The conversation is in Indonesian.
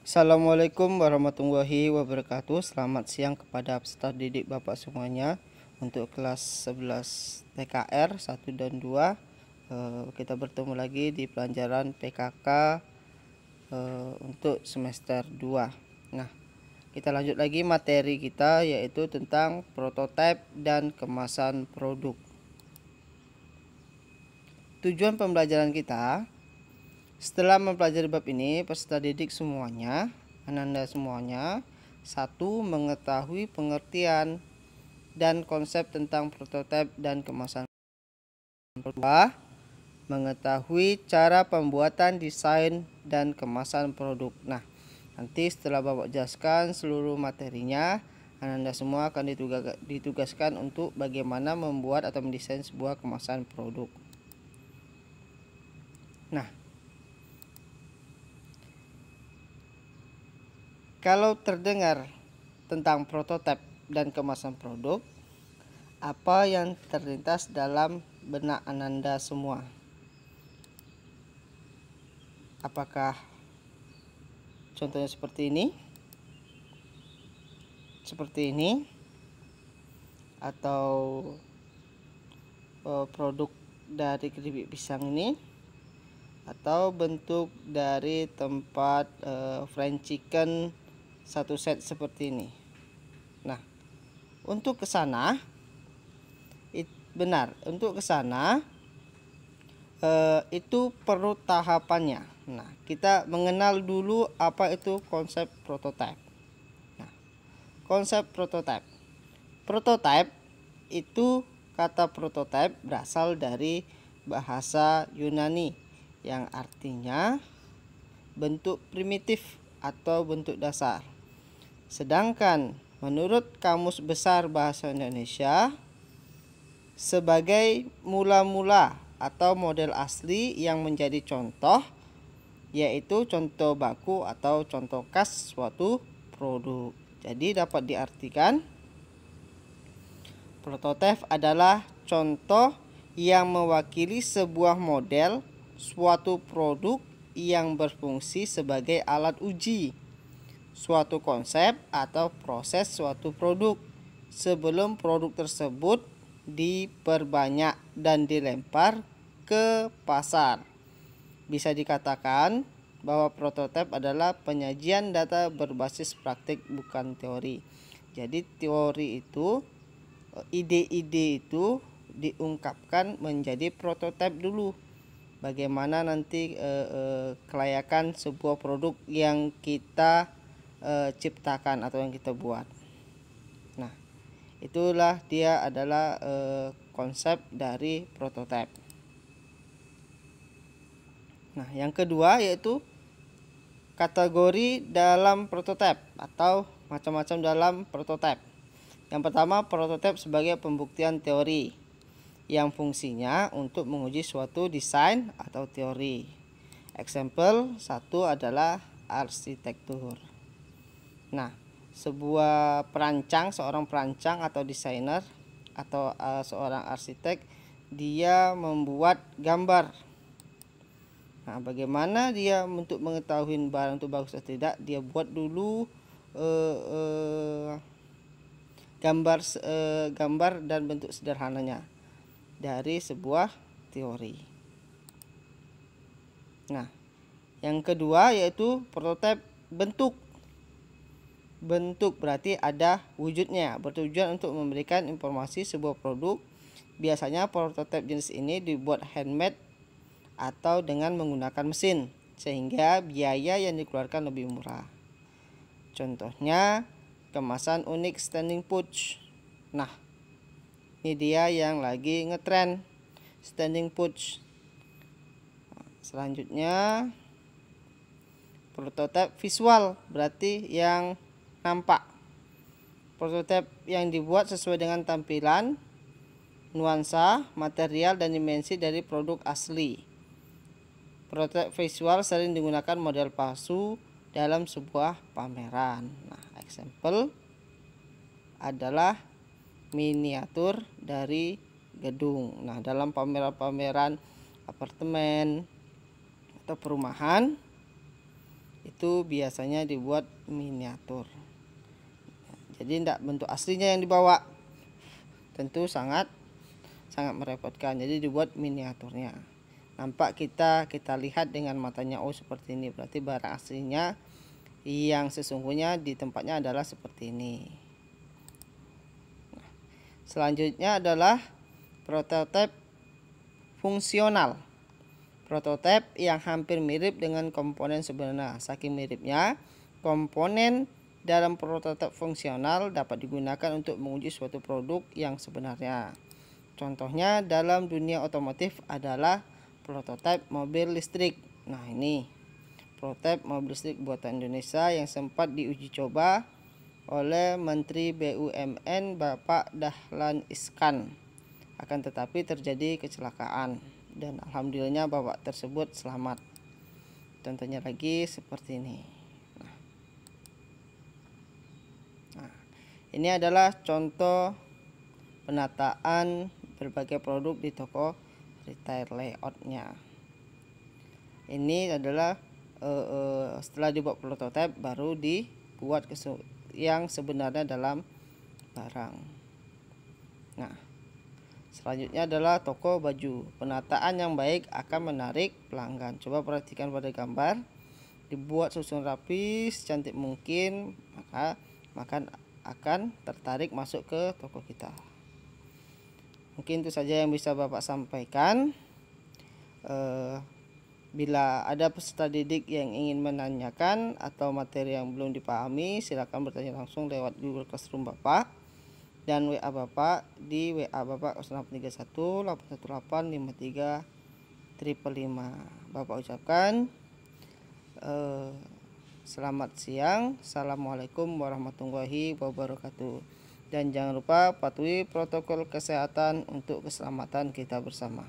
Assalamualaikum warahmatullahi wabarakatuh. Selamat siang kepada peserta didik Bapak semuanya. Untuk kelas 11 TKR 1 dan 2, kita bertemu lagi di pelajaran PKK untuk semester 2. Nah, kita lanjut lagi materi kita, yaitu tentang prototipe dan kemasan produk. Tujuan pembelajaran kita, setelah mempelajari bab ini, peserta didik semuanya, Ananda semuanya, 1. Mengetahui pengertian dan konsep tentang prototipe dan kemasan produk. 2. Mengetahui cara pembuatan, desain, dan kemasan produk. Nah, nanti setelah Bapak jelaskan seluruh materinya, Ananda semua akan ditugaskan untuk bagaimana membuat atau mendesain sebuah kemasan produk. Nah, kalau terdengar tentang prototipe dan kemasan produk, apa yang terlintas dalam benak Ananda semua? Apakah contohnya seperti ini? Seperti ini? Atau produk dari keripik pisang ini? Atau bentuk dari tempat fried chicken satu set seperti ini? Nah, untuk ke sana benar, untuk ke sana itu perlu tahapannya. Nah, kita mengenal dulu apa itu konsep prototipe. Nah, konsep prototipe. Prototipe itu, kata prototipe berasal dari bahasa Yunani yang artinya bentuk primitif atau bentuk dasar. Sedangkan menurut Kamus Besar Bahasa Indonesia, sebagai mula-mula atau model asli yang menjadi contoh, yaitu contoh baku atau contoh khas suatu produk. Jadi dapat diartikan, prototipe adalah contoh yang mewakili sebuah model suatu produk yang berfungsi sebagai alat uji suatu konsep atau proses suatu produk sebelum produk tersebut diperbanyak dan dilempar ke pasar. Bisa dikatakan bahwa prototipe adalah penyajian data berbasis praktik, bukan teori. Jadi teori itu, ide-ide itu diungkapkan menjadi prototipe dulu. Bagaimana nanti kelayakan sebuah produk yang kita ciptakan atau yang kita buat. Nah, itulah dia adalah konsep dari prototipe. Nah, yang kedua yaitu kategori dalam prototipe atau macam-macam dalam prototipe. Yang pertama, prototipe sebagai pembuktian teori yang fungsinya untuk menguji suatu desain atau teori. Example 1 adalah arsitektur. Nah, seorang perancang atau desainer atau seorang arsitek, dia membuat gambar. Nah, bagaimana dia untuk mengetahui barang itu bagus atau tidak? Dia buat dulu gambar dan bentuk sederhananya dari sebuah teori. Nah, yang kedua yaitu prototipe bentuk. Bentuk berarti ada wujudnya, bertujuan untuk memberikan informasi sebuah produk. Biasanya prototipe jenis ini dibuat handmade atau dengan menggunakan mesin, sehingga biaya yang dikeluarkan lebih murah. Contohnya kemasan unik standing pouch. Nah, ini dia yang lagi ngetren, standing pouch. Selanjutnya prototipe visual, berarti yang nampak. Prototipe yang dibuat sesuai dengan tampilan, nuansa, material, dan dimensi dari produk asli. Prototipe visual sering digunakan model palsu dalam sebuah pameran. Nah, example adalah miniatur dari gedung. Nah, dalam pameran-pameran apartemen atau perumahan, itu biasanya dibuat miniatur. Jadi tidak bentuk aslinya yang dibawa, tentu sangat merepotkan. Jadi dibuat miniaturnya. Nampak kita lihat dengan matanya, oh seperti ini, berarti barang aslinya yang sesungguhnya di tempatnya adalah seperti ini. Selanjutnya adalah prototipe fungsional. Prototipe yang hampir mirip dengan komponen sebenarnya. Saking miripnya, komponen dalam prototipe fungsional dapat digunakan untuk menguji suatu produk yang sebenarnya. Contohnya dalam dunia otomotif adalah prototipe mobil listrik. Nah, ini prototipe mobil listrik buatan Indonesia yang sempat diuji coba oleh Menteri BUMN Bapak Dahlan Iskan. Akan tetapi terjadi kecelakaan dan alhamdulillahnya bapak tersebut selamat. Contohnya lagi seperti ini. Nah, ini adalah contoh penataan berbagai produk di toko retail layoutnya. Ini adalah setelah dibuat prototipe baru dibuat yang sebenarnya dalam barang. Nah, selanjutnya adalah toko baju. Penataan yang baik akan menarik pelanggan. Coba perhatikan pada gambar, dibuat susun rapi secantik mungkin, maka akan tertarik masuk ke toko kita. Mungkin itu saja yang bisa Bapak sampaikan. Bila ada peserta didik yang ingin menanyakan atau materi yang belum dipahami, silakan bertanya langsung lewat Google Classroom Bapak dan WA Bapak di WA Bapak 0831 818 53 555. Bapak ucapkan selamat siang. Assalamualaikum warahmatullahi wabarakatuh. Dan jangan lupa patuhi protokol kesehatan untuk keselamatan kita bersama.